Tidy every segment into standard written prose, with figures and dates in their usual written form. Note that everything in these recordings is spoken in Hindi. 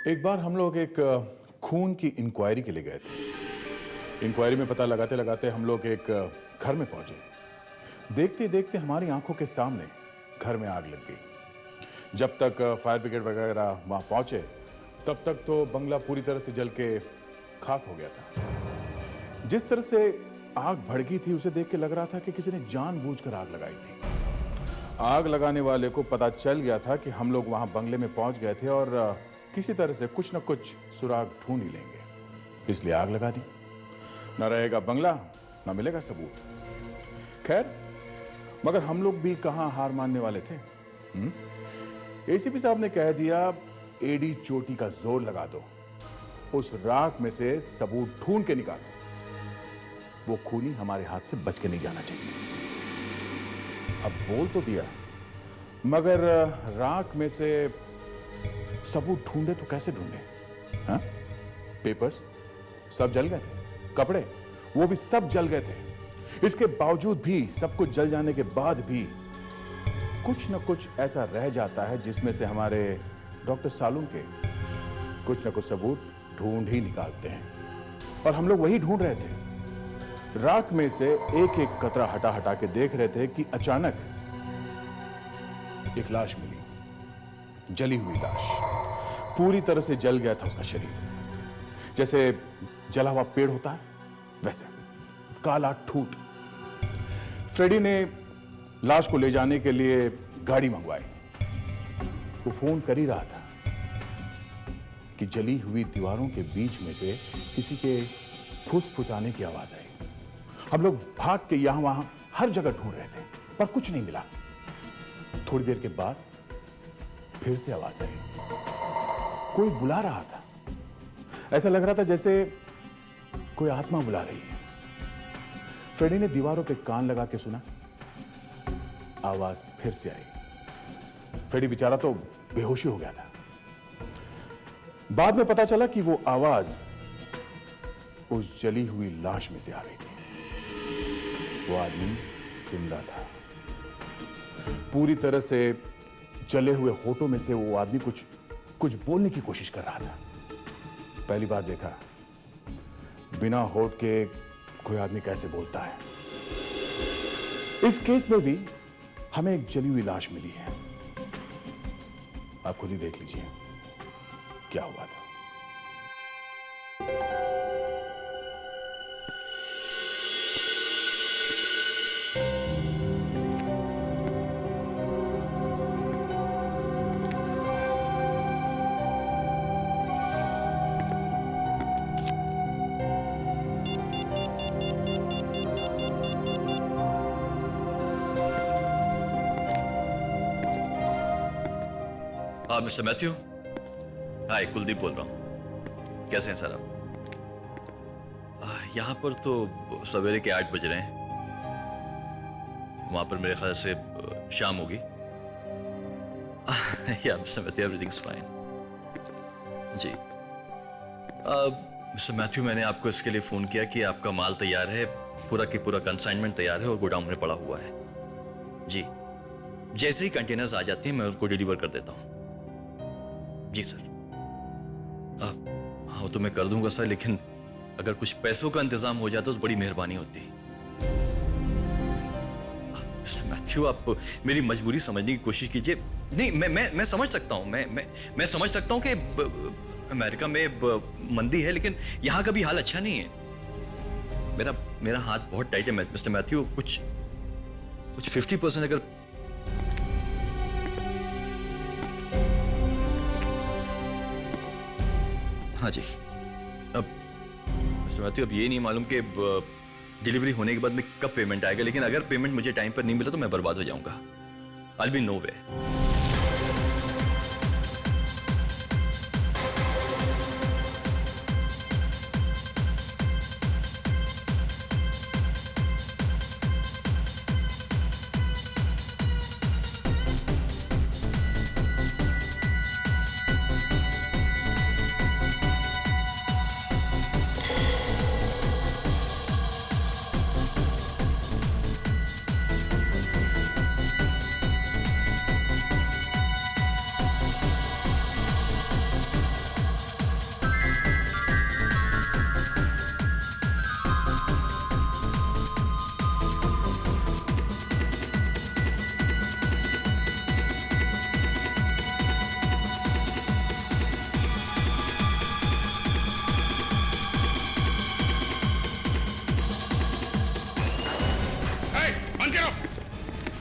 एक बार हम लोग एक खून की इंक्वायरी के लिए गए थे। इंक्वायरी में पता लगाते लगाते हम लोग एक घर में पहुंचे। देखते देखते हमारी आंखों के सामने घर में आग लग गई। जब तक फायर ब्रिगेड वगैरह वहां पहुंचे तब तक तो बंगला पूरी तरह से जल के खाक हो गया था। जिस तरह से आग भड़की थी उसे देख के लग रहा था कि किसी ने जानबूझकर आग लगाई थी। आग लगाने वाले को पता चल गया था कि हम लोग वहां बंगले में पहुंच गए थे और किसी तरह से कुछ न कुछ सुराग ढूंढ ही लेंगे, इसलिए आग लगा दी। न रहेगा बंगला न मिलेगा सबूत। खैर, मगर हम लोग भी कहां हार मानने वाले थे। एसीपी साहब ने कह दिया, एडी चोटी का जोर लगा दो, उस राख में से सबूत ढूंढ के निकालो। वो खूनी हमारे हाथ से बच के नहीं जाना चाहिए। अब बोल तो दिया, मगर राख में से सबूत ढूंढे तो कैसे ढूंढे? हाँ? पेपर्स सब जल गए थे, कपड़े वो भी सब जल गए थे। इसके बावजूद भी, सब कुछ जल जाने के बाद भी कुछ न कुछ ऐसा रह जाता है जिसमें से हमारे डॉक्टर सालून के कुछ न कुछ सबूत ढूंढ ही निकालते हैं। और हम लोग वही ढूंढ रहे थे। राख में से एक एक कतरा हटा हटा के देख रहे थे कि अचानक एक लाश मिली, जली हुई लाश। पूरी तरह से जल गया था उसका शरीर, जैसे जला हुआ पेड़ होता है वैसे, काला ठूठ। फ्रेडी ने लाश को ले जाने के लिए गाड़ी मंगवाई। वो फोन कर ही रहा था कि जली हुई दीवारों के बीच में से किसी के फुसफुसाने की आवाज आई। हम लोग भाग के यहां वहां हर जगह ढूंढ रहे थे, पर कुछ नहीं मिला। थोड़ी देर के बाद फिर से आवाज आई, कोई बुला रहा था। ऐसा लग रहा था जैसे कोई आत्मा बुला रही है। फ्रेडी ने दीवारों पे कान लगा के सुना, आवाज फिर से आई। फ्रेडी बेचारा तो बेहोशी हो गया था। बाद में पता चला कि वो आवाज उस जली हुई लाश में से आ रही थी। वो आदमी जिंदा था। पूरी तरह से जले हुए होठों में से वो आदमी कुछ बोलने की कोशिश कर रहा था। पहली बार देखा, बिना होठ के कोई आदमी कैसे बोलता है। इस केस में भी हमें एक जली हुई लाश मिली है। आप खुद ही देख लीजिए क्या हुआ था। मिस्टर मैथ्यू, हाय, कुलदीप बोल रहा हूँ। कैसे हैं सर आप? यहाँ पर तो सवेरे के 8 बज रहे हैं। वहाँ पर मेरे ख्याल से शाम होगी। या मिस्टर मैथ्यू, एवरीथिंग्स फाइन। जी मिस्टर मैथ्यू, मैंने आपको इसके लिए फ़ोन किया कि आपका माल तैयार है, पूरा की पूरा कंसाइनमेंट तैयार है और गोडाउन में पड़ा हुआ है। जी, जैसे ही कंटेनर्स आ जाते हैं मैं उसको डिलीवर कर देता हूँ। जी सर। हाँ तो मैं कर दूंगा सर, लेकिन अगर कुछ पैसों का इंतजाम हो जाता तो बड़ी मेहरबानी होती। मिस्टर मैथ्यू, आप मेरी मजबूरी समझने की कोशिश कीजिए। नहीं, मैं समझ सकता हूँ, मैं समझ सकता हूँ कि अमेरिका में मंदी है, लेकिन यहाँ का भी हाल अच्छा नहीं है। मेरा हाथ बहुत टाइट है मिस्टर मैथ्यू। कुछ 50% अगर हाँ जी। अब मिस्टर मैथ्यू, अब ये नहीं मालूम कि डिलीवरी होने के बाद में कब पेमेंट आएगा, लेकिन अगर पेमेंट मुझे टाइम पर नहीं मिला तो मैं बर्बाद हो जाऊंगा। I'll be nowhere।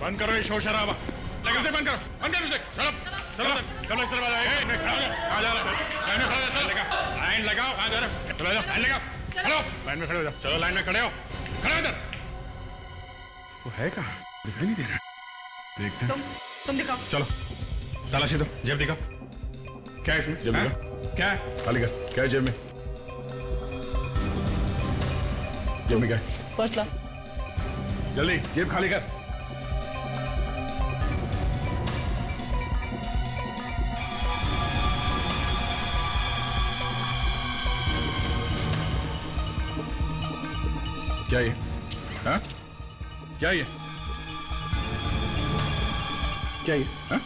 बंद करो ये शोर शराबा। म्यूजिक बंद करो, बंद करो म्यूजिक। चलो चलो सब लोग खड़ा हो जाओ। कहाँ जा रहा है? लाइन में खड़े हो जाओ। चलो लाइन लगाओ। कहाँ जा रहे हो? चलो लाइन लगाओ। चलो लाइन में खड़े हो जाओ। चलो लाइन में खड़े हो। खड़े हो इधर। वो है कहाँ? दिखाई नहीं दे रहा। देखते हैं। तुम दिखाओ। चलो तलाशी दो, जेब दिखाओ। क्या है इसमें? जेब दिखाओ। क्या है? खाली कर। क्या है जेब में? जेब में क्या है? पर्स ला। जल्दी जेब खाली कर। क्या ये? हाँ? क्या ये? क्या ये? हाँ?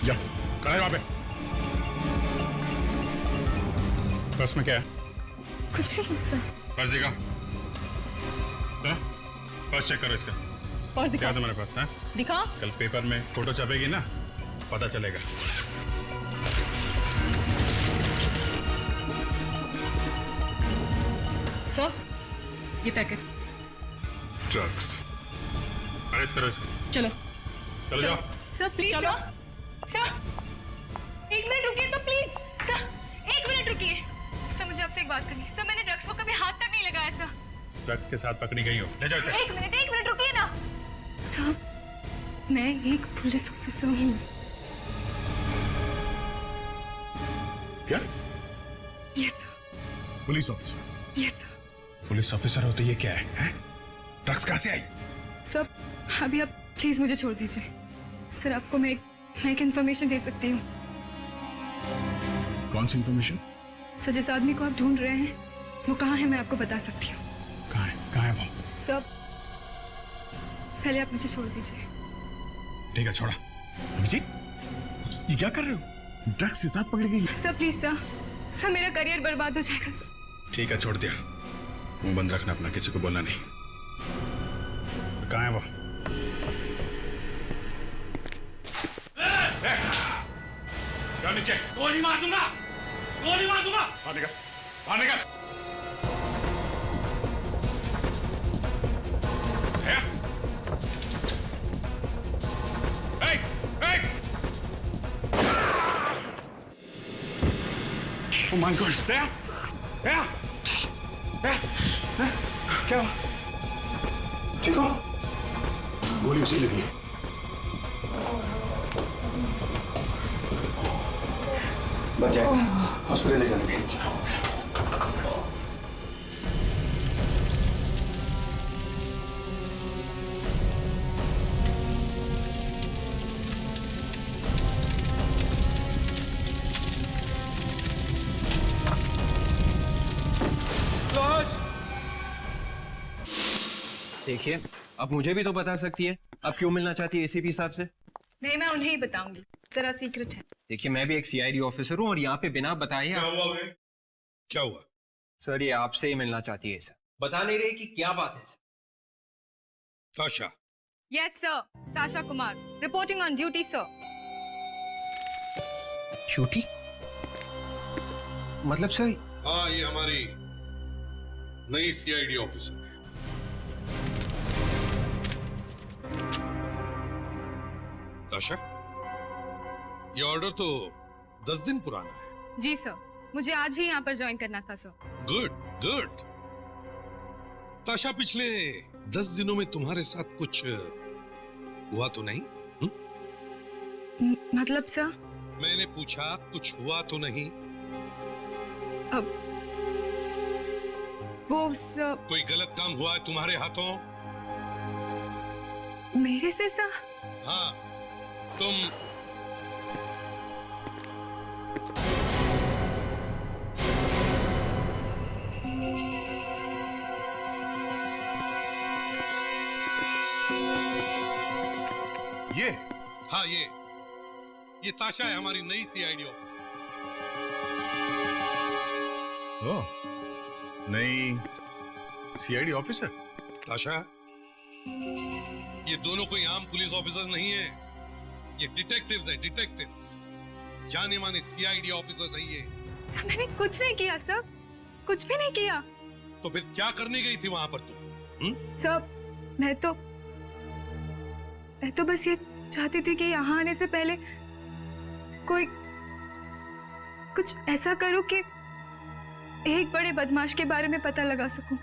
जा, खड़ा है वहां पे। पर्स में क्या है? कुछ नहीं सर। पर्स दिखा। पर्स चेक करो इसका। पर्स क्या दिखा। है तुम्हारे पास? हाँ? दिखा। कल पेपर में फोटो छपेगी ना, पता चलेगा। सर, ये पैकेट। ड्रग्स। अरेस्ट करो इसको। चलो। चलो जाओ। सर प्लीज चलो। सर 1 मिनट रुकिए तो प्लीज। सर 1 मिनट रुकिए। सर मुझे आपसे एक बात करनी है। सर मैंने ड्रग्स को कभी हाथ तक नहीं लगाया सर। ड्रग्स के साथ पकड़ी गई हो, ले जाओ इसे। 1 मिनट रुकिए ना। सर मैं एक पुलिस ऑफिसर हूँ। क्या? Yes sir. Police officer? Yes sir. Police officer हो तो ये क्या है? हैं? ड्रग्स कहाँ से आई? सर अभी आप प्लीज मुझे छोड़ दीजिए। सर आपको मैं एक इन्फॉर्मेशन दे सकती हूँ। कौन सी इंफॉर्मेशन? सर जिस आदमी को आप ढूंढ रहे हैं वो कहाँ है मैं आपको बता सकती हूँ। कहाँ है? कहाँ है वो? सर पहले आप मुझे छोड़ दीजिए। ठीक है, छोड़ा। अभिजीत, ये क्या कर रहे हो? ड्रग्स के साथ पकड़ी गई। सर प्लीज सर मेरा करियर बर्बाद हो जाएगा सर। ठीक है, छोड़ दिया। मुंह बंद रखना अपना, किसी को बोलना नहीं। कहाँ है वो? जाओ नीचे। गोली मार दूंगा। गोली मार दूंगा। बाहर निकल, बाहर निकल। Oh my God! दया! क्या? ठीक हो? गोली उसी लगी है। बच जाएगा। हॉस्पिटल ले चलते हैं। देखिए, अब मुझे भी तो बता सकती है आप क्यों मिलना चाहती है एसीपी साहब से। नहीं मैं उन्हें ही बताऊंगी, जरा सीक्रेट है। देखिए, मैं भी एक सीआईडी ऑफिसर हूँ और यहाँ पे बिना बताए क्या हुआ बे? क्या हुआ? सर ये आपसे ही मिलना चाहती है सर। बता नहीं रहे कि क्या बात है। ताशा, यस सर, ताशा Kumar reporting on duty sir. Duty? मतलब सर? हाँ ये हमारी नई सीआईडी ऑफिसर है। ताशा, ये ऑर्डर तो 10 दिन पुराना है। जी सर, मुझे आज ही यहाँ पर ज्वाइन करना था सर। Good good. ताशा, पिछले 10 दिनों में तुम्हारे साथ कुछ हुआ तो नहीं? मतलब सर? मैंने पूछा कुछ हुआ तो नहीं? अब वो सर। कोई गलत काम हुआ है तुम्हारे हाथों? मेरे से सर? हाँ, तुम ये? हाँ ये ताशा है, हमारी नई सीआईडी ऑफिसर। ओह, नई सीआईडी ऑफिसर? ताशा, ये दोनों कोई आम पुलिस ऑफिसर नहीं है, ये डिटेक्टिव्स हैं, डिटेक्टिव्स। जाने माने सीआईडी ऑफिसर्स हैं ये। सर मैंने कुछ नहीं किया सर, कुछ भी नहीं किया। तो फिर क्या करने गई थी वहां पर तुम? सर मैं तो बस ये चाहती थी कि यहाँ आने से पहले कोई कुछ ऐसा करूं कि एक बड़े बदमाश के बारे में पता लगा सकूं,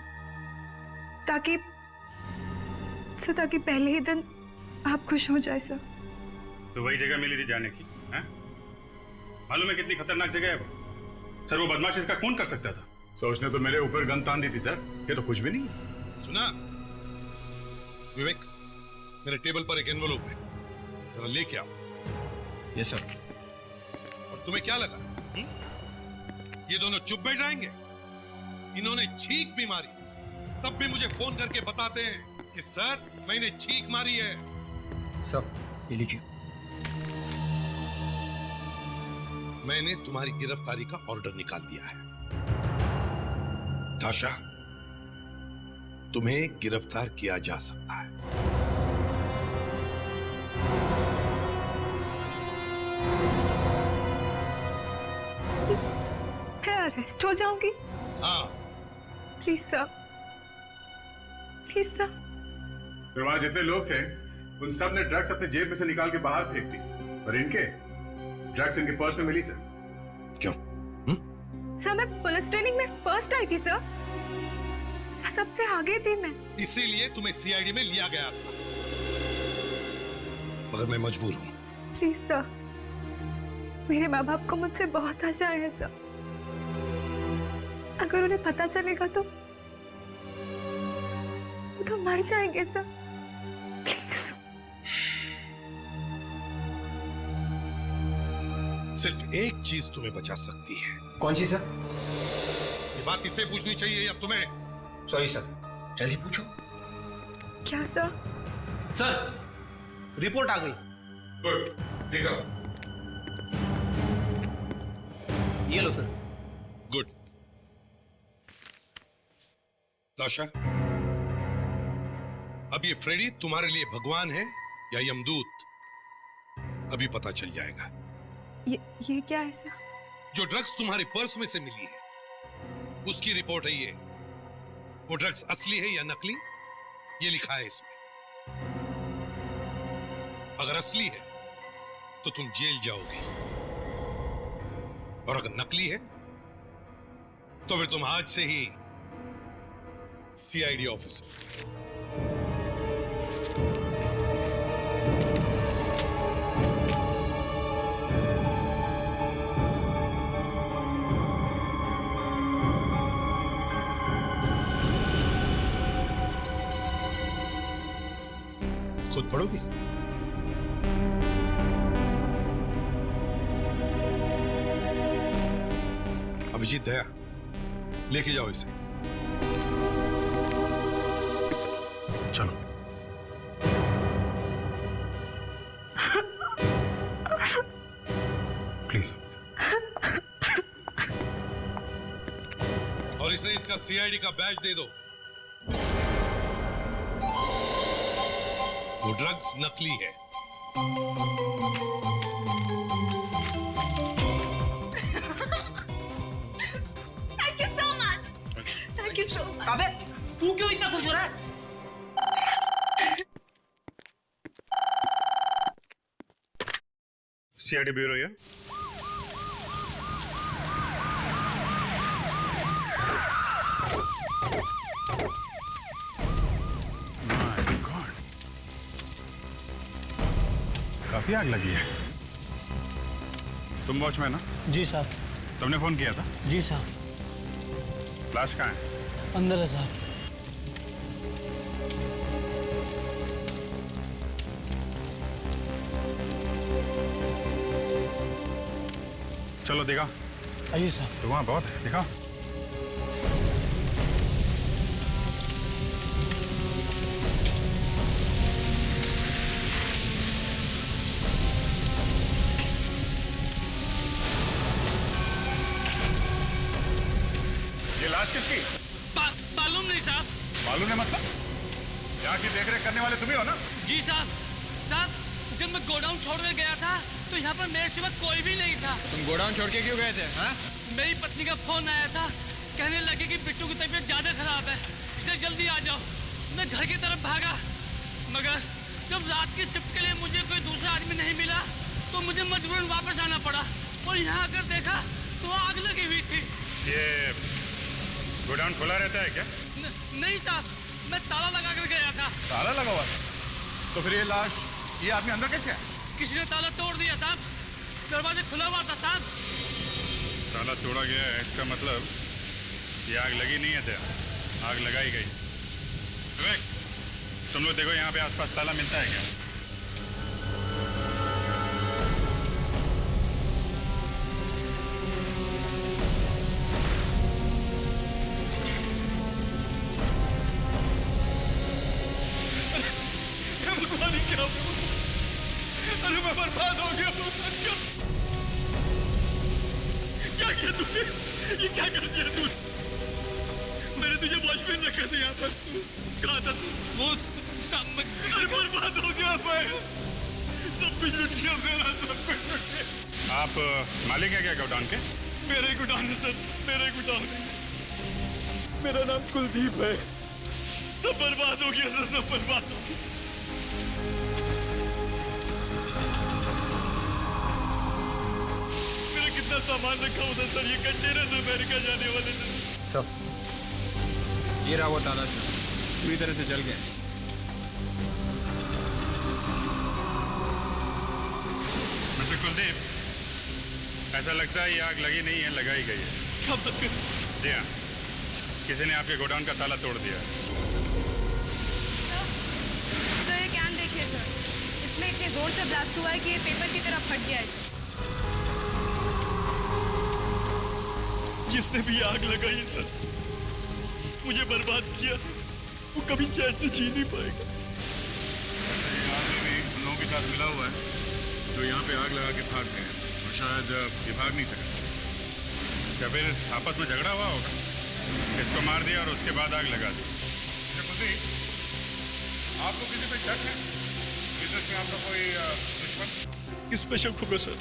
ताकि पहले ही दिन आप खुश हो जाए सर। तो वही जगह मिली थी जाने की, हैं? मालूम है कितनी खतरनाक जगह है वो? सर वो बदमाश इसका खून कर सकता था। सर उसने तो मेरे ऊपर गन तान दी थी सर, ये तो कुछ भी नहीं है। सुना विवेक, मेरे टेबल पर एक एनवलप है, जरा लेके आओ। Yes sir. और तुम्हें क्या लगा ये दोनों चुप बैठ जाएंगे? इन्होंने छींक भी मारी, तब भी मुझे फोन करके बताते हैं कि सर मैंने छींक मारी है। सर ये लीजिए। मैंने तुम्हारी गिरफ्तारी का ऑर्डर निकाल दिया है। ताशा, तुम्हें गिरफ्तार किया जा सकता है। मैं अरेस्ट हो जाऊंगी? हाँ। Please sir, please sir. फिर वहां जितने लोग थे उन सब ने ड्रग्स अपने जेब में से निकाल के बाहर फेंक दी, और इनके ड्रग्स इनके पर्स में मिली सर। क्यों? सर मैं पुलिस ट्रेनिंग में फर्स्ट आई थी सर, सबसे आगे थी मैं। इसीलिए तुम्हें सीआईडी में लिया गया था, मगर मैं मजबूर हूं। प्लीज सर, मेरे माँ बाप को मुझसे बहुत आशाएं हैं सर। अगर उन्हें पता चलेगा तो मर जाएंगे सर। सिर्फ एक चीज तुम्हें बचा सकती है। कौन सी सर? ये बात इसे पूछनी चाहिए या तुम्हें? सॉरी सर, जल्दी पूछो। क्या सर? सर रिपोर्ट आ गई। गुड, ठीक है। ये लो सर। गुड। ताशा, अब ये फ्रेडी तुम्हारे लिए भगवान है या यमदूत, अभी पता चल जाएगा। ये क्या है सर? जो ड्रग्स तुम्हारे पर्स में से मिली है उसकी रिपोर्ट है ये। वो ड्रग्स असली है या नकली, ये लिखा है इसमें। अगर असली है तो तुम जेल जाओगे, और अगर नकली है तो फिर तुम आज से ही सीआईडी ऑफिसर। खुद पढ़ोगी? अभिजीत, दया, लेके जाओ इसे। चलो। प्लीज। और इसे इसका सीआईडी का बैज दे दो। वो ड्रग्स नकली है। Thank you so much, thank you so much. अबे तू क्यों इतना खुश हो रहा है? सीआईडी ब्यूरो ये। काफी आग लगी है। तुम वॉचमैन ना? जी साहब। तुमने फोन किया था? जी साहब। फ्लैश कहाँ है? अंदर है साहब। चलो दिखा। आइए साहब। तो वहाँ बहुत है, दिखा। लाश किसकी? मालूम नहीं साहब। मालूम है मतलब? यहाँ की देखरेख करने वाले तुम्ही हो ना? जी साहब। साहब जब मैं गोडाउन छोड़ने गया था तो यहाँ पर मेरे सिवा कोई भी नहीं था। तुम गोडाउन छोड़ के क्यों गए थे? हाँ? मेरी पत्नी का फोन आया था, कहने लगे कि बिट्टू की तबीयत ज्यादा खराब है, इसलिए जल्दी आ जाओ। मैं घर की तरफ भागा, मगर जब रात की शिफ्ट के लिए मुझे कोई दूसरा आदमी नहीं मिला तो मुझे मजबूरन वापस आना पड़ा और यहाँ आकर देखा तो आग लगी हुई थी। ये गोडाउन खुला रहता है क्या? नहीं साहब, मैं ताला लगा कर गया था। ताला लगा हुआ था? तो फिर ये लाश, ये आदमी अंदर कैसे आया? किसी ने ताला तोड़ दिया साहब, दरवाजा खुला हुआ था साहब। ताला तोड़ा गया है, इसका मतलब ये आग लगी नहीं है, आग लगाई गई। विवेक, तुम लोग देखो यहाँ पे आसपास ताला मिलता है क्या? भगवान क्या, अरे मैं बर्बाद हो गया। क्या किया तूने? ये क्या कर दिया तूने? मैंने तुझे वॉचमैन रखा था यहाँ पर, कहा था वो सामने। अरे बर्बाद हो गया मैं, सब कुछ लुट गया मेरा, सब कुछ लुट गया। आप मालिक हैं क्या गोडाउन के? मेरे गोडाउन है सर, मेरे गोडाउन। मेरा नाम कुलदीप है। सब बर्बाद हो गया सर, सब बर्बाद हो गया। मेरा कितना सामान रखा होता सर, ये कंटेनर से अमेरिका जाने वाले थे। ये रहा वो ताला सर, पूरी तरह से जल गया। मिस्टर कुलदीप, ऐसा लगता है ये आग लगी नहीं है, लगाई गई है। क्या बात कर? जी हाँ, किसी ने आपके गोडाउन का ताला तोड़ दिया है। सर ये कैन देखिए सर, इसमें इतने जोर से ब्लास्ट हुआ है कि ये पेपर की तरफ फट गया है सर। जिसने भी आग लगाई सर, मुझे बर्बाद किया, वो कभी चैन से जी नहीं पाएगा। ये आदमी भी उन लोगों के साथ मिला हुआ है जो यहाँ पे आग लगा के भाग गए और शायद ये भाग नहीं सका। या फिर आपस में झगड़ा हुआ होगा, इसको मार दिया और उसके बाद आग लगा दी। आपको किसी पे शक है? बिजनेस में आपका कोई दुश्मन? किस पे शक होगा सर?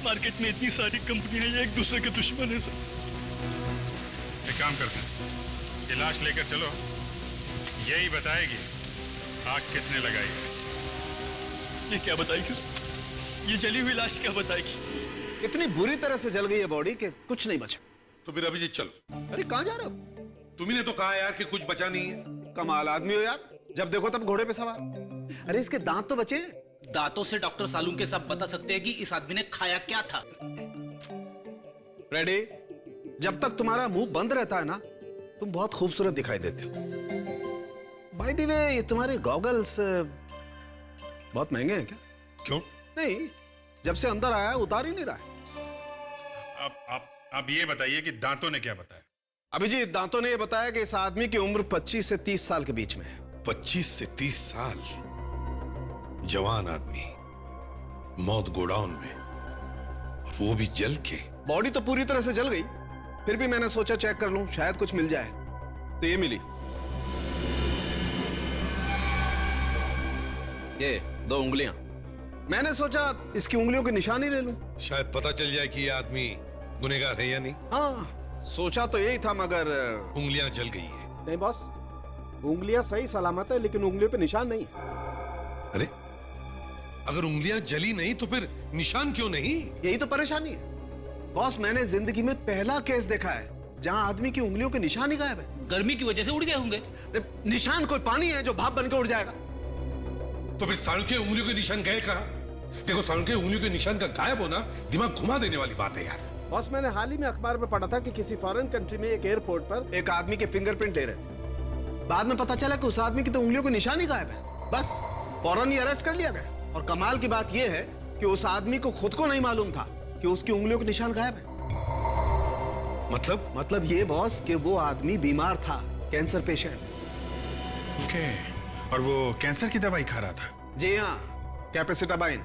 मार्केट में इतनी सारी कंपनियां हैं, एक दूसरे के दुश्मन है सर। एक काम करते हैं, ये लाश लेकर चलो, यही बताएगी आग किसने लगाई है। ये क्या बताएगी? ये जली हुई लाश क्या बताएगी? इतनी बुरी तरह से जल गई है बॉडी कि कुछ नहीं बचा। तो फिर अभिजीत चलो। अरे कहाँ जा रहे हो? तुम्ही ने तो कहा यार कि कुछ बचा नहीं है। कमाल आदमी हो यार, जब देखो तब घोड़े पे सवार। अरे इसके दांत तो बचे। दांतों से डॉक्टर सालून के सब बता सकते हैं कि इस आदमी ने खाया क्या था। रेडी? जब तक तुम्हारा मुंह बंद रहता है ना, तुम बहुत खूबसूरत दिखाई देते हो। बाय द वे, ये तुम्हारे गॉगल्स बहुत महंगे हैं क्या? क्यों? नहीं, जब से अंदर आया उतार ही नहीं रहा है। आप ये बताइए कि दांतों ने क्या बताया? अभिजीत, दांतों ने ये बताया कि इस आदमी की उम्र 25 से 30 साल के बीच में है। 25 से 30 साल, जवान आदमी, मौत गोडाउन में, और वो भी जल के। बॉडी तो पूरी तरह से जल गई, फिर भी मैंने सोचा चेक कर लूं, शायद कुछ मिल जाए। तो ये मिली, ये 2 उंगलियां। मैंने सोचा इसकी उंगलियों की निशानी ले लूं, शायद पता चल जाए कि ये आदमी गुनहगार है या नहीं। हाँ, सोचा तो यही था, मगर उंगलियां जल गई है। नहीं बॉस, उंगलियां सही सलामत है, लेकिन उंगलियों पे निशान नहीं है। अरे, अगर उंगलियां जली नहीं तो फिर निशान क्यों नहीं? यही तो परेशानी है बॉस। मैंने जिंदगी में पहला केस देखा है जहां आदमी की उंगलियों के निशान ही गायब है। गर्मी की वजह से उड़ गए होंगे। निशान कोई पानी है जो भाप बन के उड़ जाएगा? तो फिर सालू के उंगलियों के निशान गए कहाँ? देखो, सालू के उंगलियों के निशान का गायब होना दिमाग घुमा देने वाली बात है यार। बॉस, मैंने हाल ही में अखबार में पढ़ा था कि किसी फॉरेन कंट्री में एक एयरपोर्ट पर एक आदमी के फिंगरप्रिंट ले रहे थे। बाद में पता चला कि उस आदमी की तो उंगलियों के निशान ही गायब है। बस फौरन ही अरेस्ट कर लिया गया। और कमाल की बात यह है कि उस आदमी को खुद को नहीं मालूम था कि उसकी उंगलियों के निशान गायब है। मतलब ये बॉस कि वो आदमी बीमार था, कैंसर पेशेंट। ओके, और वो कैंसर की दवाई खा रहा था? जी हाँ, कैपेसिटाबाइन।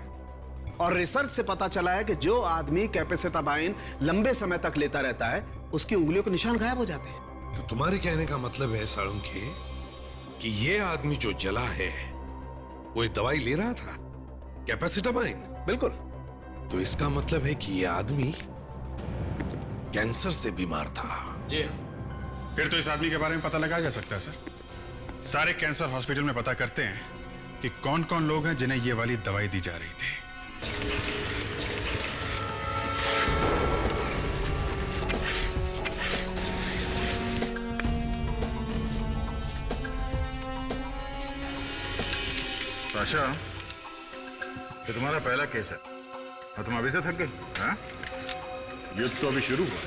और रिसर्च से पता चला है कि जो आदमी कैपेसिटाबाइन लंबे समय तक लेता रहता है, उसकी उंगलियों के निशान गायब हो जाते हैं। तो तुम्हारे कहने का मतलब है साळुंखे कि ये आदमी जो जला है वो एक दवाई ले रहा था, कैपेसिटाबाइन? बिल्कुल। तो इसका मतलब है कि ये आदमी कैंसर से बीमार था। जी हाँ। फिर तो इस आदमी के बारे में पता लगाया जा सकता है सर। सारे कैंसर हॉस्पिटल में पता करते हैं, कि कौन कौन लोग हैं जिन्हें ये वाली दवाई दी जा रही थी। आशा, ये तुम्हारा पहला केस है और तुम अभी से थक गई? हाँ? युद्ध तो अभी शुरू हुआ।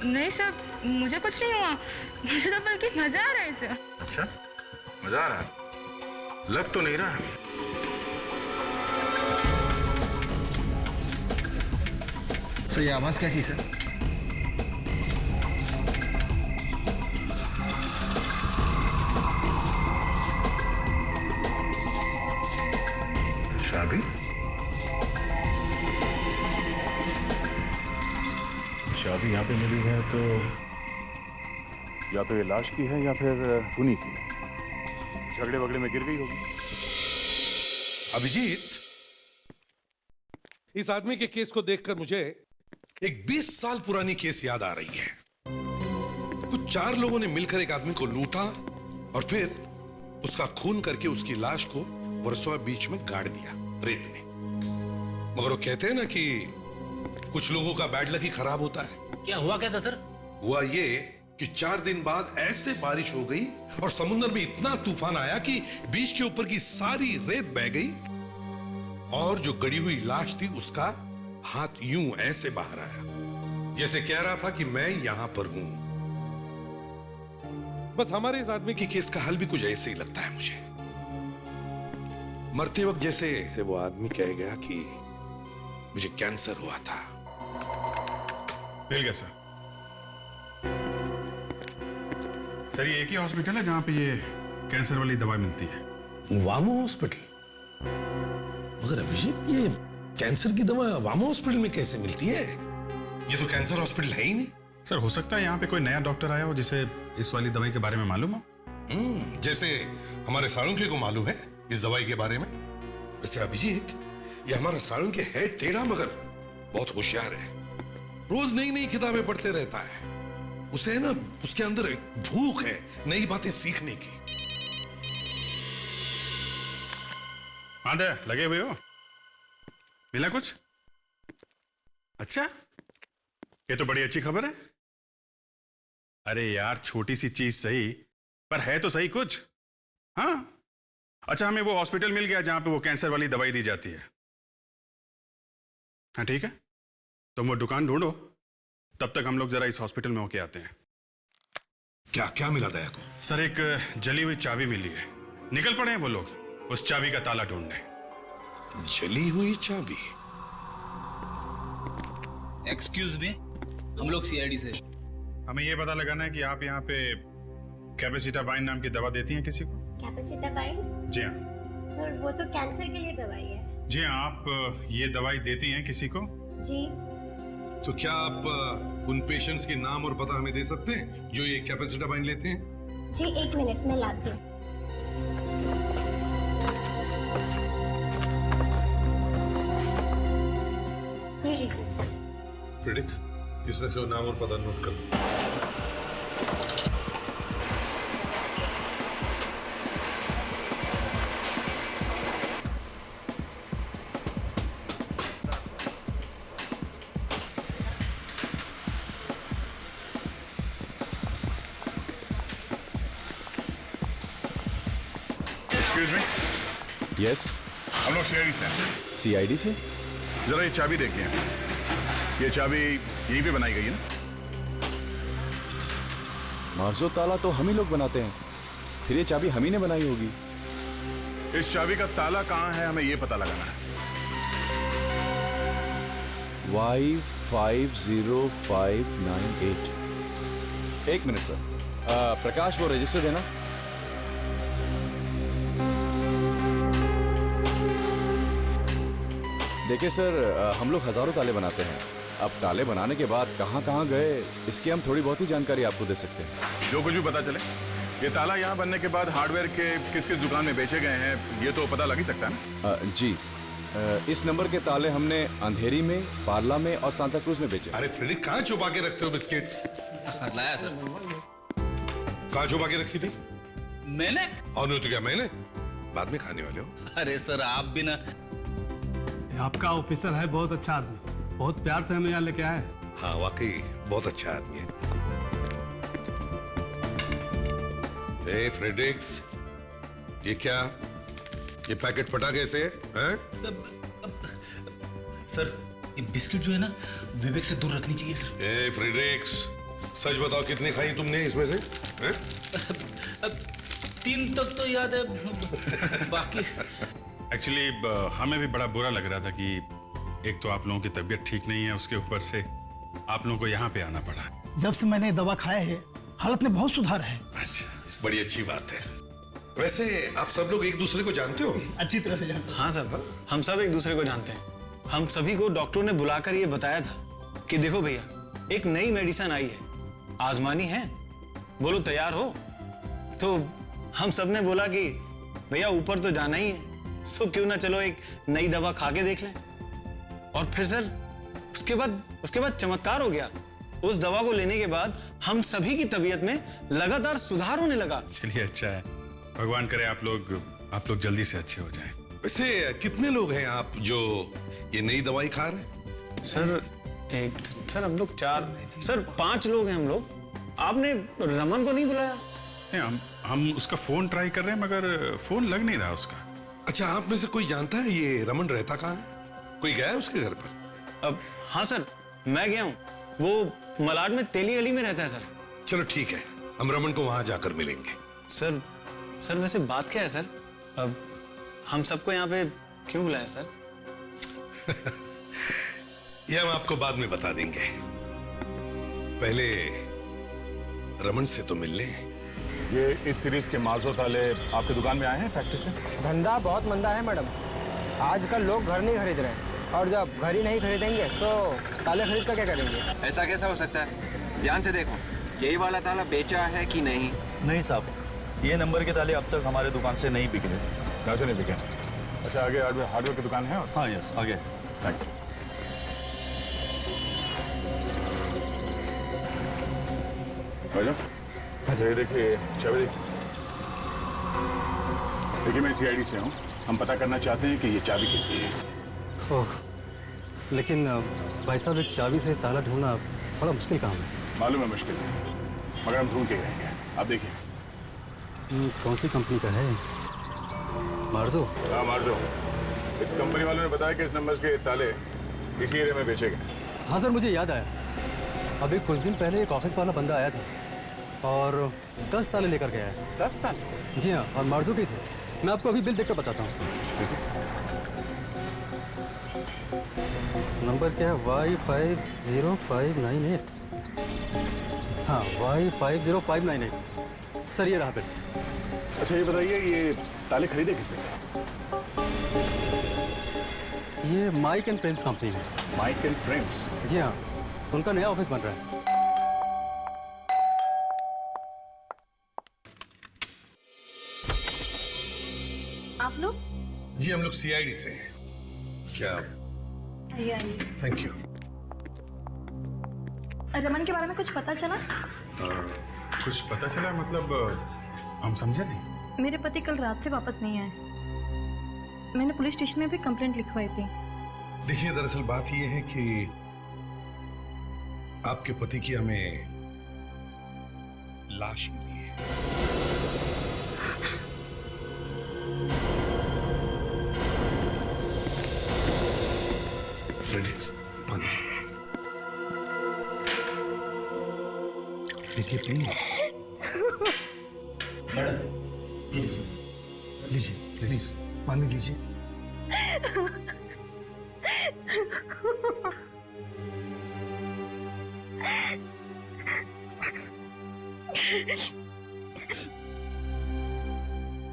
नहीं सर, मुझे कुछ नहीं हुआ, मुझे तो बल्कि मजा आ रहा है सर। अच्छा, मजा आ रहा है? लग तो नहीं रहा है। सर ये आवाज कैसी सर? चाबी? चाबी यहाँ पे मिली है तो या तो ये लाश की है या फिर उन्हीं की है। झगड़े वगड़े में गिर गई होगी। अभिजीत, इस आदमी के केस को देखकर मुझे एक 20 साल पुरानी केस याद आ रही है। कुछ 4 लोगों ने मिलकर एक आदमी को लूटा और फिर उसका खून करके उसकी लाश को वर्सोवा बीच में गाड़ दिया, रेत में। मगर वो कहते हैं ना कि कुछ लोगों का बैड लक ही खराब होता है। क्या हुआ क्या था सर? हुआ ये कि 4 दिन बाद ऐसे बारिश हो गई और समुद्र में इतना तूफान आया कि बीच के ऊपर की सारी रेत बह गई और जो गड़ी हुई लाश थी उसका हाथ यूं ऐसे बाहर आया, जैसे कह रहा था कि मैं यहां पर हूं। बस हमारे इस आदमी की केस का हल भी कुछ ऐसे ही लगता है मुझे। मरते वक्त जैसे वो आदमी कह गया कि मुझे कैंसर हुआ था। मिल गया सर। सर ये एक ही हॉस्पिटल है जहां पे ये कैंसर वाली दवाई मिलती है? वामो हॉस्पिटल? मगर अभिजीत, ये कैंसर की दवा वामो हॉस्पिटल में कैसे मिलती है? ये तो कैंसर हॉस्पिटल है ही नहीं। सर हो सकता है यहाँ पे कोई नया डॉक्टर आया हो जिसे इस वाली दवाई के बारे में मालूम हो। जैसे हमारे साळुंखे को मालूम है इस दवाई के बारे में। वैसे अभिजीत, ये हमारा साळुंखे है टेढ़ा मगर बहुत होशियार है। रोज नई नई किताबें पढ़ते रहता है। उसे ना, उसके अंदर एक भूख है नई बातें सीखने की। आंधे लगे हुए हो? मिला कुछ? अच्छा, ये तो बड़ी अच्छी खबर है। अरे यार, छोटी सी चीज सही, पर है तो सही कुछ। हाँ, अच्छा, हमें वो हॉस्पिटल मिल गया जहां पे वो कैंसर वाली दवाई दी जाती है। हाँ ठीक है, तुम वो दुकान ढूंढो, तब तक हम लोग जरा इस हॉस्पिटल में होके आते हैं। क्या क्या मिला दया को? सर एक जली हुई चाबी मिली है। निकल पड़े हैं वो लोग उस चाबी का ताला ढूंढने। जली हुई चाबी? एक्सक्यूज मी, हम लोग सीआईडी से। हमें ये पता लगाना है कि आप यहाँ पे कैपेसिटाबाइन नाम की दवा देती हैं किसी को? कैपेसिटाबाइन? जी हाँ। पर वो तो कैंसर के लिए दवाई है। जी हाँ, आप ये दवाई देती हैं किसी को? जी। तो क्या आप उन पेशेंट्स के नाम और पता हमें दे सकते हैं जो ये कैपेसिटाबाइन लेते हैं? जी, 1 मिनट में लाती हूँ। ये लीजिए सर। प्रिडिक्स, इसमें से वो नाम और पता नोट कर लो। Excuse me. यस। हम लोग सीआईडी से हैं। सीआईडी से? जरा ये चाबी देखिए। ये चाबी यहीं पे बनाई गई है ना? मार्जो ताला तो हम ही लोग बनाते हैं, फिर ये चाबी हम ही ने बनाई होगी। इस चाबी का ताला कहाँ है, हमें ये पता लगाना है। Y50598। एक मिनट सर। प्रकाश, वो रजिस्टर देना। देखिए सर, हम लोग हजारों ताले बनाते हैं। अब ताले बनाने के बाद कहाँ कहाँ गए, इसकी हम थोड़ी बहुत ही जानकारी आपको दे सकते हैं। जो कुछ भी पता चले, ये ताला यहाँ बनने के बाद हार्डवेयर के किस किस दुकान में बेचे गए हैं, ये तो पता लग ही सकता है ना? जी, इस नंबर के ताले हमने अंधेरी में, पार्ला में और सांता क्रूज में बेचे। अरे फ्रेडिक, कहाँ छुपा के रखते हो बिस्किट्स? लाया सर। कहाँ छुपा के रखी थी? मैंने? और नहीं तो क्या मैंने? बाद में खाने वाले हो। अरे सर आप भी ना। आपका ऑफिसर है बहुत अच्छा आदमी, बहुत प्यार से हमें यहाँ लेके आए। हाँ वाकई बहुत अच्छा आदमी है। ए फ्रेडरिक्स, ये क्या, ये पैकेट फटा कैसे है? सर ये बिस्किट जो है ना विवेक से दूर रखनी चाहिए सर। ए फ्रेडरिक्स, सच बताओ कितनी खाई तुमने इसमें से? हैं? 3 तक तो याद है, बाकी एक्चुअली हमें भी बड़ा बुरा लग रहा था कि एक तो आप लोगों की तबीयत ठीक नहीं है, उसके ऊपर से आप लोगों को यहाँ पे आना पड़ा। जब से मैंने दवा खाया है हालत में बहुत सुधार है। अच्छा, बड़ी अच्छी बात है। वैसे आप सब लोग एक दूसरे को जानते हो? अच्छी तरह से जानते हैं। हाँ सर, हम सब एक दूसरे को जानते हैं। हम सभी को डॉक्टरों ने बुलाकर ये बताया था कि देखो भैया, एक नई मेडिसिन आई है, आजमानी है, बोलो तैयार हो? तो हम सब ने बोला कि भैया ऊपर तो जाना ही है, सो क्यों ना चलो एक नई दवा खा के देख लें। और फिर सर उसके बाद चमत्कार हो गया। उस दवा को लेने के बाद हम सभी की तबीयत में लगातार सुधार होने लगा। चलिए अच्छा है, भगवान करे आप लोग जल्दी से अच्छे हो जाएं। वैसे कितने लोग हैं आप जो ये नई दवाई खा रहे हैं? सर सर हम लोग 5 लोग हैं हम लोग। आपने रमन को नहीं बुलाया? नहीं, हम उसका फोन ट्राई कर रहे हैं मगर फोन लग नहीं रहा उसका। अच्छा, आप में से कोई जानता है ये रमन रहता कहाँ है? कोई गया है उसके घर पर? अब हाँ सर, मैं गया हूँ, वो मलाड में तेली गली में रहता है सर। चलो ठीक है, हम रमन को वहां जाकर मिलेंगे। सर वैसे बात क्या है सर? अब हम सबको यहाँ पे क्यों बुलाया सर? ये हम आपको बाद में बता देंगे, पहले रमन से तो मिल लें। ये इस सीरीज के माजो ताले आपकी दुकान में आए हैं फैक्ट्री से? धंधा बहुत मंदा है मैडम, आजकल लोग घर नहीं खरीद रहे हैं, और जब घर ही नहीं खरीदेंगे तो ताले खरीद कर क्या करेंगे? ऐसा कैसा हो सकता है? ध्यान से देखो, यही वाला ताला बेचा है कि नहीं? नहीं साहब, ये नंबर के ताले अब तक हमारे दुकान से नहीं बिके। कैसे नहीं बिके? अच्छा, आगे हार्डवेयर की दुकान है? और हाँ यस, आगे। Thank you. अच्छा ये देखिए चाबी, देखिए मैं CID से हूँ, हम पता करना चाहते हैं कि ये चाबी किसकी है। ओह, लेकिन भाई साहब एक चाबी से ताला ढूंढना बड़ा मुश्किल काम है। मालूम है मुश्किल है, मगर हम ढूंढ के ही रहेंगे। आप देखिए। कौन सी कंपनी का है? मार्जो? हाँ मार्जो। इस कंपनी वालों ने बताया कि इस नंबर के ताले इसी एरिया में बेचे गए। हाँ सर, मुझे याद आया, अभी कुछ दिन पहले एक ऑफिस वाला बंदा आया था और 10 ताले लेकर गया है। 10 ताले? जी हाँ, और मार्जो के थे। मैं आपको अभी बिल देखकर बताता हूँ। नंबर क्या है? Y50598। हाँ, Y50598। सर ये रहा बिल। अच्छा ये बताइए, ये ताले खरीदे किसने? ये माइक एंड फ्रेम्स कंपनी है। Mike and Frames? जी हाँ, उनका नया ऑफिस बन रहा है। आप लोग? जी हम लोग CID से हैं। क्या? Thank you. रमन के बारे में कुछ पता चला? कुछ पता चला मतलब हम समझे नहीं। मेरे पति कल रात से वापस नहीं आए, मैंने पुलिस स्टेशन में भी कंप्लेंट लिखवाई थी। देखिए दरअसल बात यह है कि आपके पति की हमें लाश मिली है। पानी देखिए प्लीज। लीजिए प्लीज, पानी लीजिए।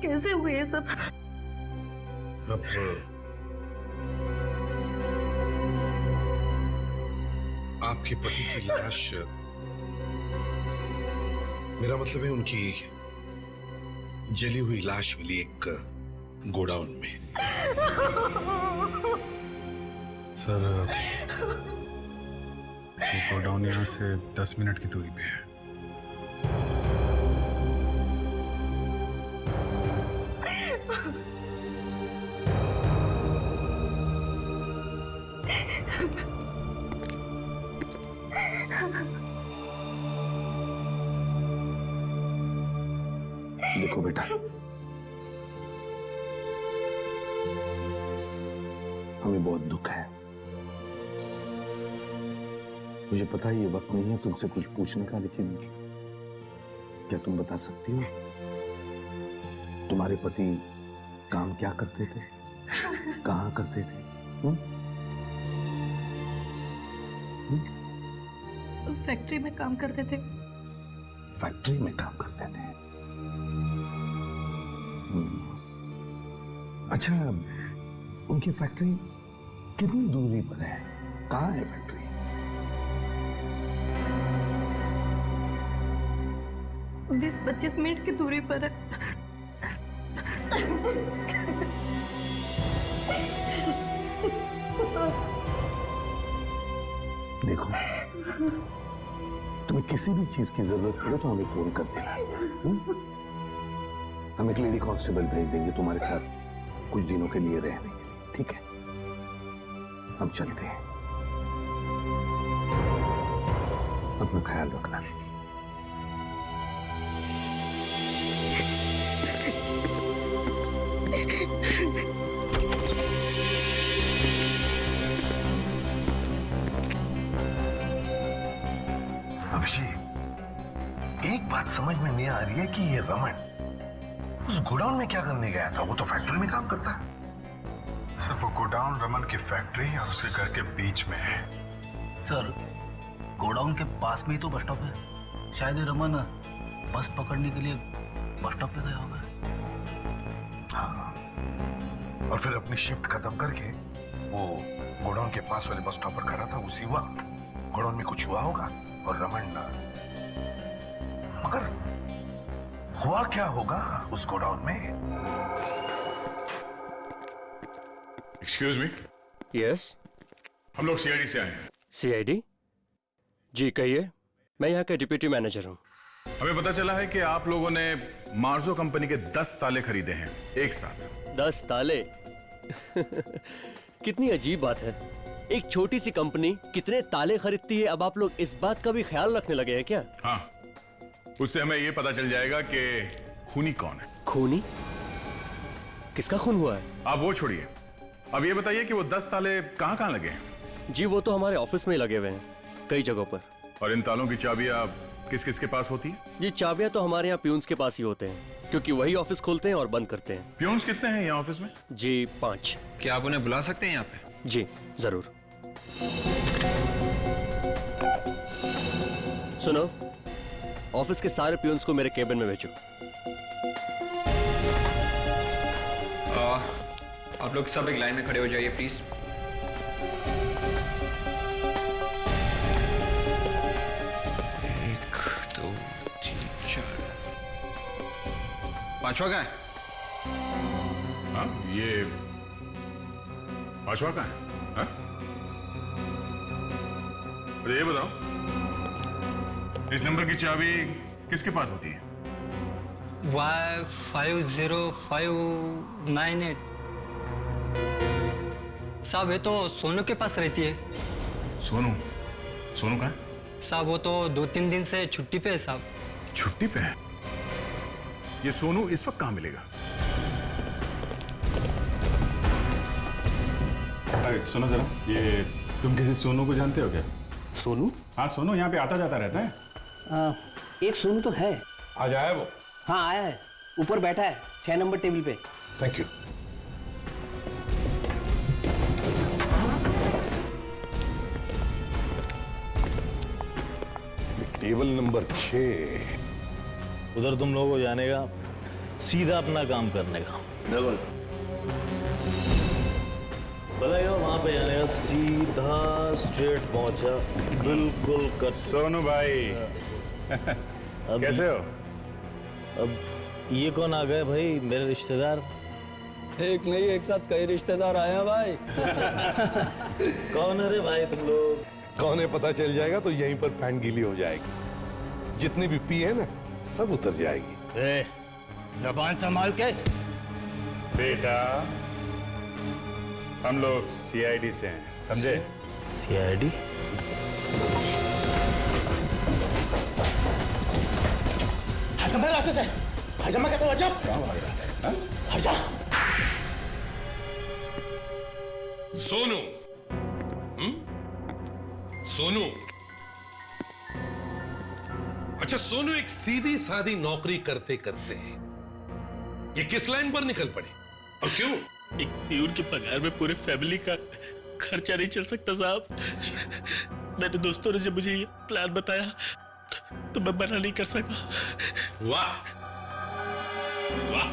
कैसे हुए ये सब? अब आपके पति की लाश, मेरा मतलब है उनकी जली हुई लाश मिली एक गोडाउन में। सर गोडाउन यहाँ से 10 मिनट की दूरी पे है। देखो बेटा, हमें बहुत दुख है। मुझे पता है ये वक्त नहीं है तुमसे कुछ पूछने का, लेकिन क्या तुम बता सकती हो तुम्हारे पति काम क्या करते थे, कहाँ करते थे? फैक्ट्री में काम करते थे। फैक्ट्री में काम करते थे। अच्छा, उनकी फैक्ट्री कितनी दूरी पर है? कहाँ है फैक्ट्री? 20-25 मिनट की दूरी पर है। देखो, तुम्हें किसी भी चीज की जरूरत पड़े तो हमें फोन कर देना। हम एक लेडी कांस्टेबल भेज देंगे तुम्हारे साथ कुछ दिनों के लिए रहने के लिए, ठीक है? हम चलते हैं, अपना ख्याल रखना। अभिषेक, एक बात समझ में नहीं आ रही है कि ये रमन उस गोडाउन में क्या करने गया था? वो तो फैक्ट्री में काम करता है। सर, वो गोडाउन रमन की फैक्ट्री और उसके घर के बीच में है। सर, गोडाउन के पास में ही तो बस स्टॉप है। शायद ये रमन बस पकड़ने के लिए बस स्टॉप पे गया होगा। हाँ, और फिर अपनी शिफ्ट खत्म करके वो गोडाउन के पास वाले बस स्टॉप पर खड़ा था। उसी वक्त गोडाउन में कुछ हुआ होगा और रमन, मगर हुआ क्या होगा उस गोडाउन में? Excuse me. यस, हम लोग सीआईडी से आए हैं। सीआईडी? जी कहिए, मैं यहाँ का डिप्टी मैनेजर हूँ। हमें पता चला है कि आप लोगों ने मार्जो कंपनी के 10 ताले खरीदे हैं एक साथ। 10 ताले? कितनी अजीब बात है, एक छोटी सी कंपनी कितने ताले खरीदती है। अब आप लोग इस बात का भी ख्याल रखने लगे हैं क्या? हाँ, उससे हमें यह पता चल जाएगा कि खूनी कौन है। खूनी? किसका खून हुआ है? आप वो छोड़िए, अब ये बताइए कि वो 10 ताले कहाँ कहाँ लगे हैं? जी वो तो हमारे ऑफिस में ही लगे हुए हैं, कई जगहों पर। और इन तालों की चाबियां किस किस के पास होती है? जी चाबियां तो हमारे यहाँ प्यून्स के पास ही होते हैं, क्योंकि वही ऑफिस खोलते हैं और बंद करते हैं। प्यून्स कितने हैं यहाँ ऑफिस में? जी 5। क्या आप उन्हें बुला सकते हैं यहाँ पे? जी जरूर। सुनो, ऑफिस के सारे प्यून्स को मेरे केबिन में भेजो। आप लोग सब एक लाइन में खड़े हो जाइए प्लीज। एक, दो, तीन, चार। पांचवा कहाँ है? हाँ, ये पांचवा कहाँ है? हाँ? अरे ये बताओ, इस नंबर की चाबी किसके पास होती है? Y50598। साहब ये तो सोनू के पास रहती है। सोनू? सोनू कहाँ है? साहब वो तो 2-3 दिन से छुट्टी पे है साहब। छुट्टी पे है? ये सोनू इस वक्त कहाँ मिलेगा? अरे सुनो जरा, ये तुम किसी सोनू को जानते हो क्या? सोनू? हाँ सोनू यहाँ पे आता जाता रहता है। एक सोनू तो है। आज आया वो? हाँ आया है, ऊपर बैठा है 6 नंबर टेबल पे। Thank you. Table number 6। उधर तुम लोगों को जाने का, सीधा अपना काम करने का। बिल्कुल। बताइए वहां पे जाने का, सीधा स्ट्रेट पहुंचा, बिल्कुल कर। सोनू भाई कैसे हो? अब ये कौन आ गए भाई? मेरे रिश्तेदार? एक नहीं एक साथ कई रिश्तेदार आए हैं भाई। कौन है रे भाई तुम लोग? कौन है पता चल जाएगा तो यहीं पर फैन गीली हो जाएगी। जितनी भी पी है ना सब उतर जाएगी। जबान संभाल के। बेटा हम लोग सीआईडी से हैं, समझे? सीआईडी? हट जा मेरे रास्ते से, हट जा, मैं कहता हूँ हट जा। कहाँ भाग रहा है? हट जा। सोनू, सोनू, अच्छा सोनू एक सीधी सादी नौकरी करते करते ये किस लाइन पर निकल पड़े और क्यों? एक प्यून के पगार में पूरे फैमिली का खर्चा नहीं चल सकता साहब। मेरे दोस्तों ने जब मुझे ये प्लान बताया तो मैं मना नहीं कर सका। वाह वाह,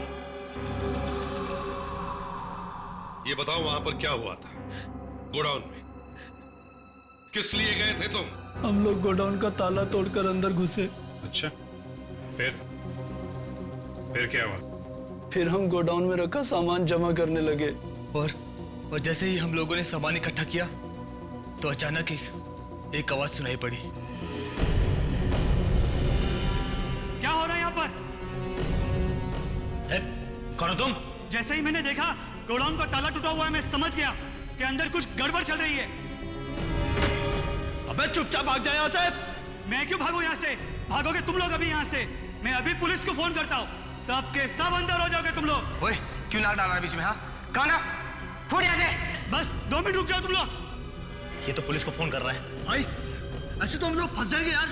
ये बताओ वहां पर क्या हुआ था गोडाउन में? किस लिए गए थे तुम? हम लोग गोडाउन का ताला तोड़कर अंदर घुसे। अच्छा, फिर क्या हुआ? फिर हम गोडाउन में रखा सामान जमा करने लगे। और जैसे ही हम लोगों ने सामान इकट्ठा किया तो अचानक ही एक आवाज सुनाई पड़ी। क्या हो रहा है यहाँ पर? कौन हो तुम? जैसे ही मैंने देखा गोडाउन का ताला टूटा हुआ है, मैं समझ गया कि अंदर कुछ गड़बड़ चल रही है। अबे चुपचाप भाग जाए यहाँ से। मैं क्यों भागूं यहाँ से? भागोगे तुम लोग अभी यहाँ से। मैं अभी पुलिस को फोन करता हूँ, सबके सब अंदर हो जाओगे तुम लोग। ओए, क्यों नाक डाल रहा है बीच में? हाँ, कहाँ ना? फूट यहाँ से। बस 2 मिनट रुक जाओ तुम लोग। ये तो पुलिस को फोन कर रहा है। भाई ऐसे तो हम लोग फंस जाएंगे यार।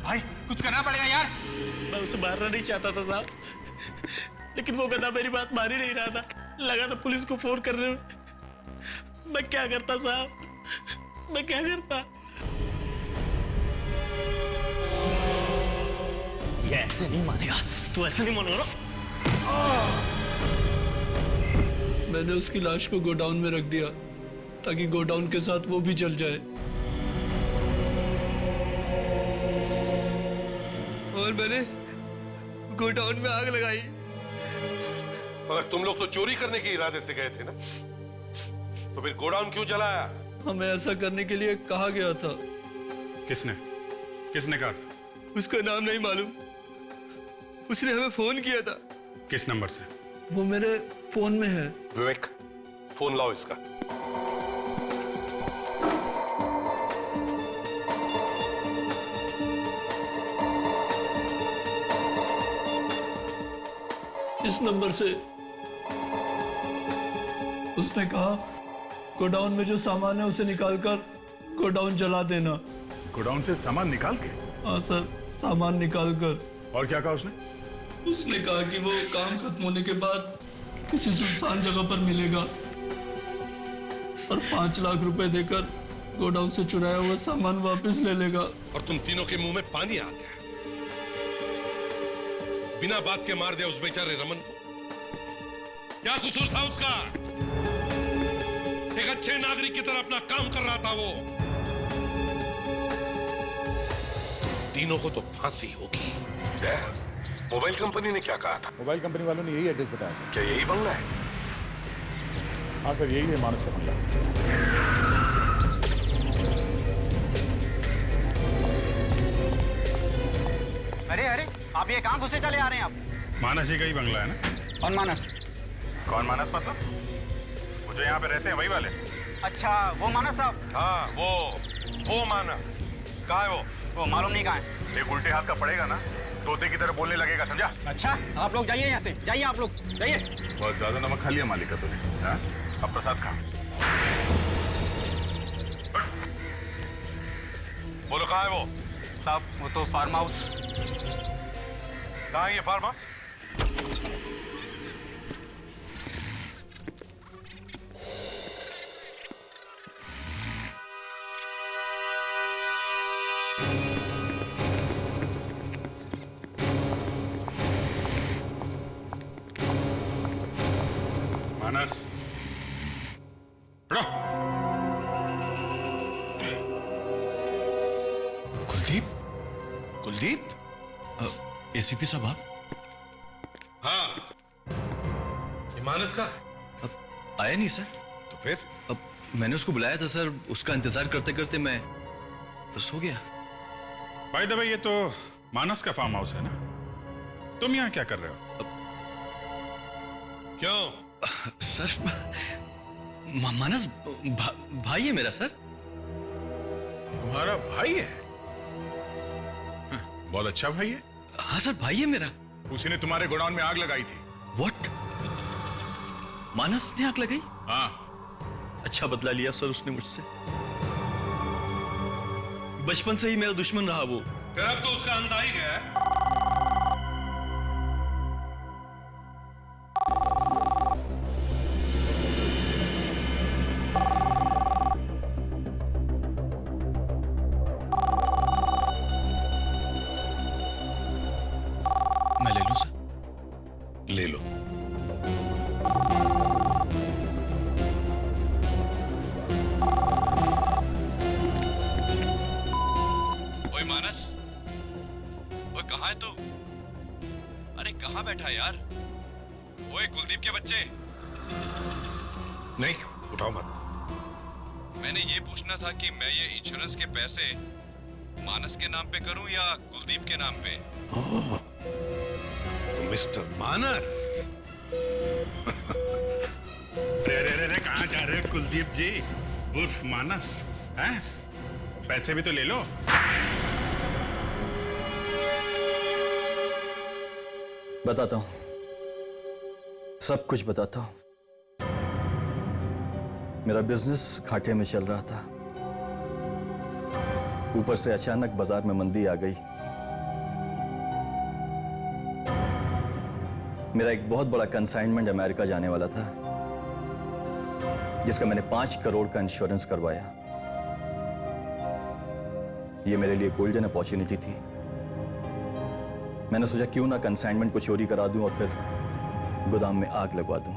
भाई कुछ करना पड़ेगा यार। मैं उसे मारना नहीं चाहता था साहब, लेकिन वो गधा मेरी बात मान ही नहीं रहा था। लगा था पुलिस को फोन कर रहे हो। मैं क्या करता साहब, मैं क्या करता? ये ऐसे नहीं मानेगा, तू ऐसे नहीं मानेगा ना। मैंने उसकी लाश को गोडाउन में रख दिया ताकि गोडाउन के साथ वो भी जल जाए। और मैंने गोडाउन में आग लगाई। मगर तुम लोग तो चोरी करने के इरादे से गए थे ना, तो फिर गोडाउन क्यों जलाया? हमें ऐसा करने के लिए कहा गया था। किसने कहा था? उसका नाम नहीं मालूम, उसने हमें फोन किया था। किस नंबर से? वो मेरे फोन में है। विवेक, फोन लाओ इसका। इस नंबर से उसने कहा गोडाउन में जो सामान है उसे निकालकर गोडाउन जला देना। गोडाउन से सामान निकाल के? हाँ सर, सामान निकाल कर। और क्या कहा उसने? उसने कहा कि वो काम खत्म होने के बाद किसी सुनसान जगह पर मिलेगा और 5 लाख रुपए देकर गोडाउन से चुराया हुआ सामान वापस ले लेगा। और तुम तीनों के मुंह में पानी आ गया। बिना बात के मार दिया उस बेचारे रमन को। क्या कसूर था उसका? एक अच्छे नागरिक की तरह अपना काम कर रहा था वो। तीनों को तो फांसी होगी। मोबाइल कंपनी ने क्या कहा था? मोबाइल कंपनी वालों ने यही एड्रेस बताया सर। क्या यही बंगला है? हाँ सर, यही है मानस का बंगला। अरे अरे, आप ये कहाँ घुसे चले आ रहे हैं आप? मानस जी का ही बंगला है ना? कौन मानस? कौन मानस मतलब? वो जो यहाँ पे रहते हैं वही वाले? अच्छा, वो मानस साहब? हाँ, वो मानस। कहाँ है वो? वो मालूम नहीं कहाँ है। एक उल्टे हाथ का पड़ेगा ना, तोते की तरह बोलने लगेगा, समझा? अच्छा, आप लोग जाइए यहाँ से, जाइए आप लोग, जाइए। बहुत ज्यादा नमक खा लिया मालिक का तूने, हाँ? अब प्रसाद खा। बोलो कहाँ है वो? साहब, वो तो फार्म हाउस। कहाँ है ये फार्म हाउस? मानस, कुलदीप? एसीपी साहब आप? हाँ, ये मानस का है? अब आया नहीं सर। तो फिर? अब मैंने उसको बुलाया था सर, उसका इंतजार करते करते मैं बस हो गया। भाई दबा, ये तो मानस का फार्म हाउस है ना? तुम यहाँ क्या कर रहे हो? क्यों? सर, मानस भाई है मेरा सर। तुम्हारा भाई है? हाँ, बहुत अच्छा भाई है। हाँ सर, भाई है मेरा। उसी ने तुम्हारे गोडाउन में आग लगाई थी। व्हाट? मानस ने आग लगाई? हाँ। अच्छा बदला लिया सर उसने मुझसे। बचपन से ही मेरा दुश्मन रहा वो। फिर अब तो उसका अंत आ ही गया है। मैं ले लूं सर? ले लो। ओए मानस, ओए कहाँ है तू? अरे कहाँ बैठा है यार? ओए कुलदीप के बच्चे। नहीं, उठाओ मत। मैंने ये पूछना था कि मैं ये इंश्योरेंस के पैसे मानस के नाम पे करूं या कुलदीप के नाम पे? मिस्टर मानस। रे कहाँ जा रहे हो कुलदीप जी उर्फ मानस? हैं? पैसे भी तो ले लो। बताता हूं, सब कुछ बताता हूं। मेरा बिजनेस घाटे में चल रहा था। ऊपर से अचानक बाजार में मंदी आ गई। मेरा एक बहुत बड़ा कंसाइनमेंट अमेरिका जाने वाला था, जिसका मैंने 5 करोड़ का इंश्योरेंस करवाया। ये मेरे लिए गोल्डन अपॉर्चुनिटी थी। मैंने सोचा क्यों ना कंसाइनमेंट को चोरी करा दूं और फिर गोदाम में आग लगवा दूं।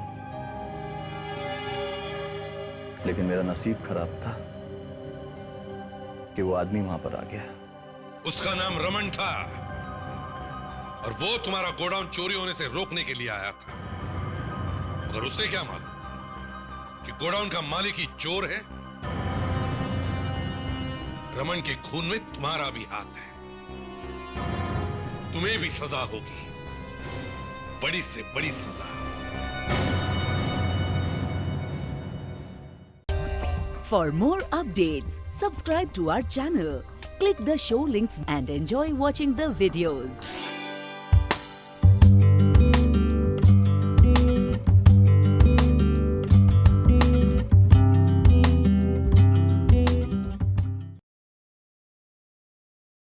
लेकिन मेरा नसीब खराब था कि वो आदमी वहां पर आ गया। उसका नाम रमन था और वो तुम्हारा गोडाउन चोरी होने से रोकने के लिए आया था। मगर उससे क्या मालूम कि गोडाउन का मालिक ही चोर है। रमन के खून में तुम्हारा भी हाथ है। तुम्हें भी सजा होगी, बड़ी से बड़ी सजा। For more updates, subscribe to our channel, click the show links and enjoy watching the videos.